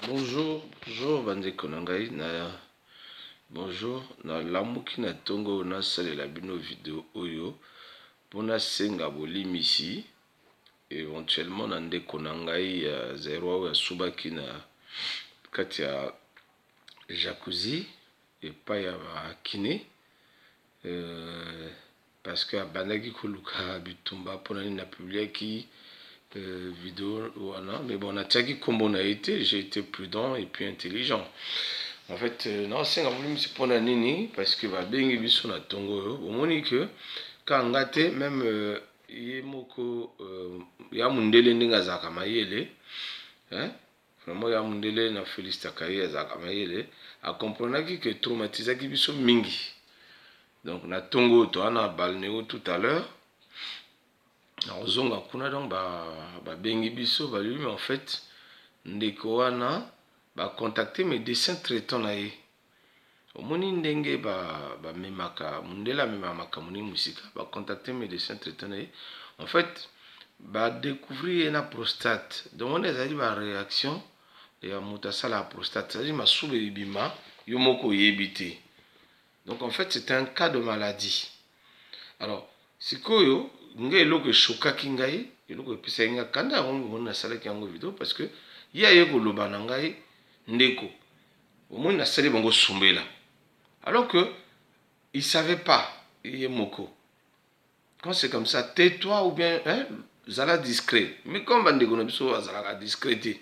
Bonjour bandeko na ngai bonjour na lamuki na tongo na salela bino video oyo pona senga bolimisi éventuellement na ndeko na ngai ya zero ya subaki na kati ya jacuzzi epai ya bakine parce que abandaki koluka bitumba mpona nini na publiaki vidéo voilà, mais bon, j'ai été prudent et puis intelligent. En fait, non, c'est un volume pour la nini parce que va bien y sur la tongo. Au moins que quand gâté même yemoko ya mundele ninga zaka mayele, hein? Vraiment ya mundele na Félix Kaye zaka mayele a comprendre que traumatisé qui biso mingi. Donc na tongo to ana balnéo tout à l'heure. Ozonga kuna donc bengi biso lui mais en fait ndeko wana contacter médecin traitant na ye omoni ndenge memaka mundela memaka moni musika contacter médecin traitant na ye en fait découvrir na prostate donc on a dit réaction ya moto asala prostate c'est-à-dire masube ebima yo moko yebite. Donc en fait c'est un cas de maladie. Alors sikoyo ngai eloko eshokaki ngai eloko epesaki ngai kanda yango nasalaki yango video parce que ye aye koloba na ngai ndeko omoni nasali bango sumbela alors que il savait pas ye moko. Quand c'est comme ça tais-toi ou bien hein, zala discret mais comme bandeko na biso azalaka discret te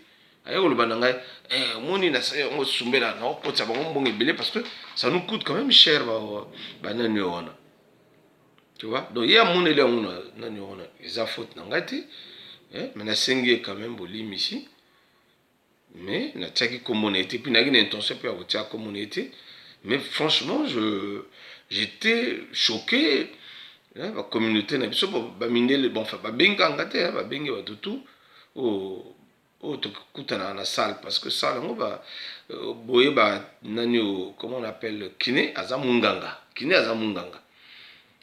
aye koloba na ngai omoni nasali yango sumbela na okotisa bango mbongo ebele parce que ça nous coûte quand même cher banani wana. Tu vois? Donc, il y a mon élément, ils ont faute dans gâté, mais na sengi quand même bolim ici. Mais na tchaki comme on était, puis na une intention pour avoir comme on était. Mais franchement, j'étais choqué. La communauté na biso ba minele bon fa ba benga ngate ba benga ba tutu o to kutana na salle parce que salle ngo boye ba nani comment on appelle kiné azamunganga. Kiné azamunganga.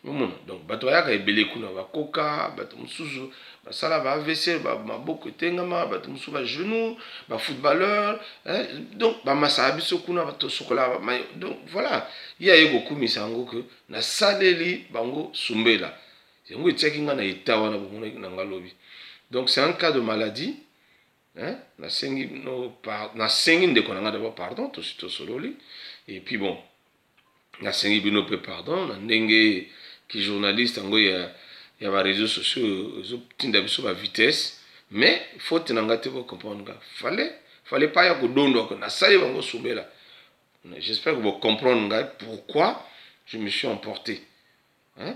Donc bato yaka ebele kuna bakoka bato mususu basala ba AVC ba maboko tengama bato mususu ba genou ba footballeur donc ba masala biso kuna bato sokola donc voilà il y a eu beaucoup misango que na saleli bango sumbela yango etiaki nga na eta wana bomona na ngalobi. Donc c'est un cas de maladie na sengi no na sengi ndeko na nga d'abord pardon to sololi et puis bon na sengi bino pe pardon na ndenge qui journaliste en il y a réseaux sociaux tinda biso ba vitesse mais faut tenangate pour comprendre fallait pas ya kodondo ko na sali bango sombela. J'espère que vous comprenez pourquoi je me suis emporté hein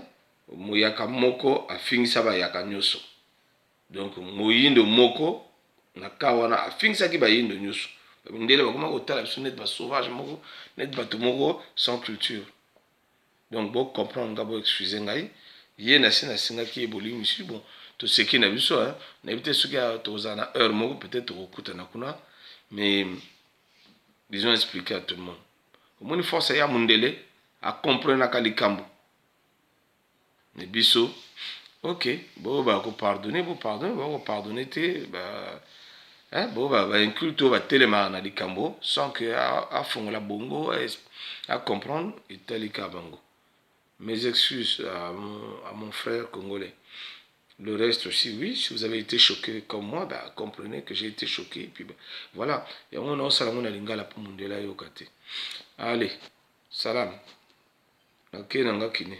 moyaka moko afingisa ba yaka nyoso donc moyindo moko na kawana afingisa ki ba yindo nyoso ndele bakoma ko tala biso net ba sauvage moko net bato moko sans culture. Donc bon comprendre d'abord excusez ngai ye na singa ki eboli monsieur bon to ce qui na biso hein na éviter ce qui a tozana heure moko peut-être okuta na kuna mais disons expliquer à tout le monde au moins force ya mundele a comprendre na kalikambo ne biso OK bon ko pardonner vous pardonner te hein bon inclure to ba telema na likambo sans que a fongola bongo à comprendre et talika bango. Mes excuses à mon frère congolais. Le reste aussi, oui, si vous avez été choqué comme moi, comprenez que j'ai été choqué. Et puis, voilà. Et on a salamon à lingala pour mon délai au kate. Allez, salam. Ok, nanga kine.